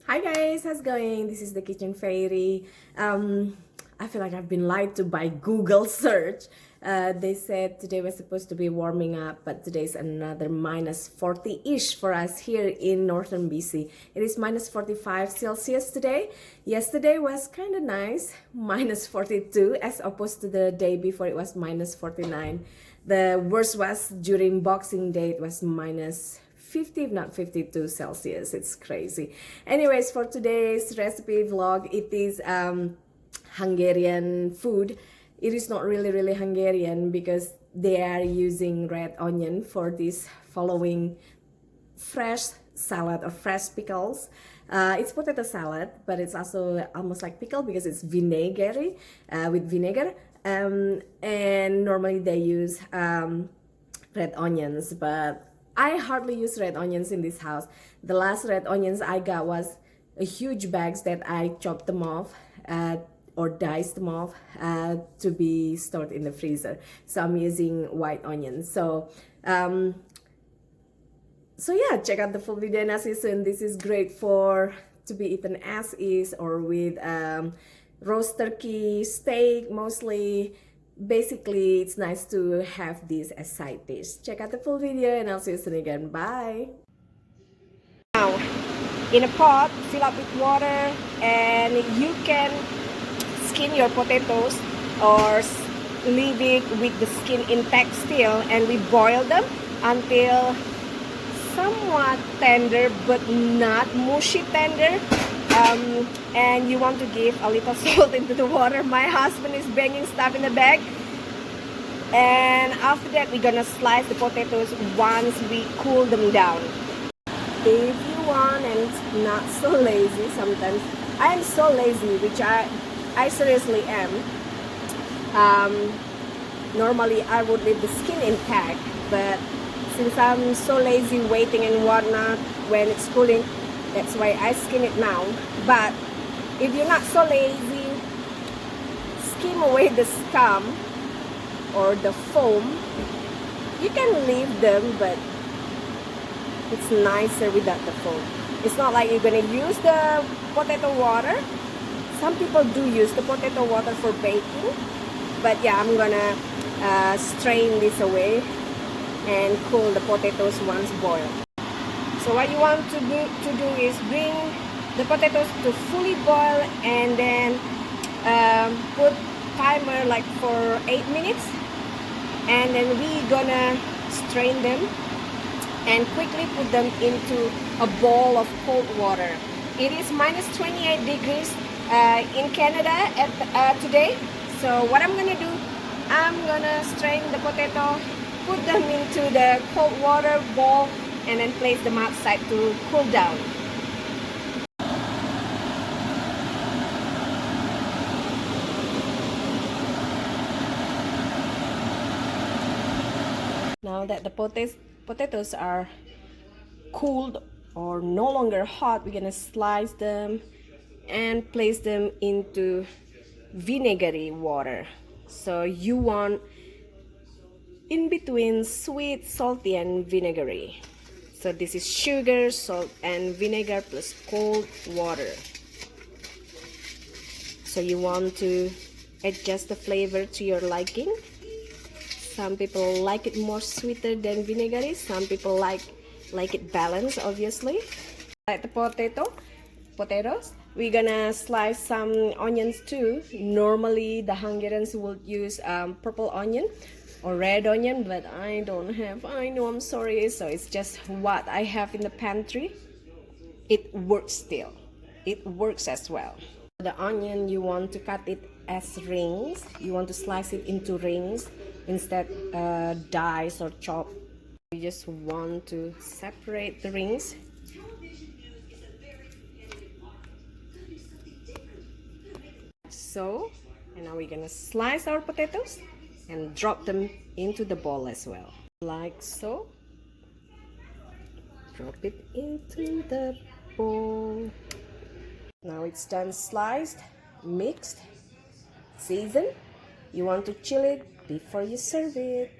Hi guys, how's it going? This is the Kitchen Fairy. I feel like I've been lied to by Google search. They said today was supposed to be warming up, but today's another minus 40-ish for us here in northern BC. It is minus 45 Celsius today. Yesterday was kind of nice, minus 42, as opposed to the day before it was minus 49. The worst was during Boxing Day, it was minus 50, if not 52 Celsius. It's crazy. Anyways, for today's recipe vlog, it is Hungarian food. It is not really Hungarian because they are using red onion for this following fresh salad or fresh pickles. It's potato salad, but it's also almost like pickle because it's vinegary with vinegar. And normally they use red onions, but I hardly use red onions in this house. The last red onions I got was a huge bags that I chopped them off or diced them off to be stored in the freezer. So I'm using white onions. So yeah, check out the full video and as you soon. This is great for to be eaten as is or with roast turkey, steak mostly. Basically, it's nice to have this as side dish. Check out the full video and I'll see you soon again. Bye! Now, in a pot, fill up with water and you can skin your potatoes or leave it with the skin intact still, and we boil them until somewhat tender but not mushy tender. And you want to give a little salt into the water. My husband is banging stuff in the bag. And after that, we're gonna slice the potatoes once we cool them down. If you want and not so lazy, sometimes I am so lazy, which I seriously am. Normally I would leave the skin intact, but since I'm so lazy waiting and whatnot when it's cooling, that's why I skin it now. But if you're not so lazy, skim away the scum or the foam. You can leave them, but it's nicer without the foam. It's not like you're gonna use the potato water. Some people do use the potato water for baking, but yeah, I'm gonna strain this away and cool the potatoes once boiled. So what you want to do is bring the potatoes to fully boil and then put timer like for 8 minutes, and then we gonna strain them and quickly put them into a bowl of cold water. It is minus 28 degrees in Canada today. So what I'm gonna do, I'm gonna strain the potato, put them into the cold water bowl, and then place them outside to cool down. Now that the potatoes are cooled or no longer hot, we're gonna slice them and place them into vinegary water. So you want in between sweet, salty, and vinegary. So this is sugar, salt, and vinegar plus cold water. So you want to adjust the flavor to your liking. Some people like it more sweeter than vinegary. Some people like it balanced, obviously. Like the potatoes, we're gonna slice some onions too. Normally the Hungarians would use purple onion or red onion, but I don't have. I know, I'm sorry. So it's just what I have in the pantry. It works still. It works as well. The onion, you want to cut it as rings. You want to slice it into rings instead dice or chop. You just want to separate the rings. So, and now we're gonna slice our potatoes and drop them into the bowl as well, like so. Drop it into the bowl. Now it's done sliced, mixed, seasoned. You want to chill it before you serve it.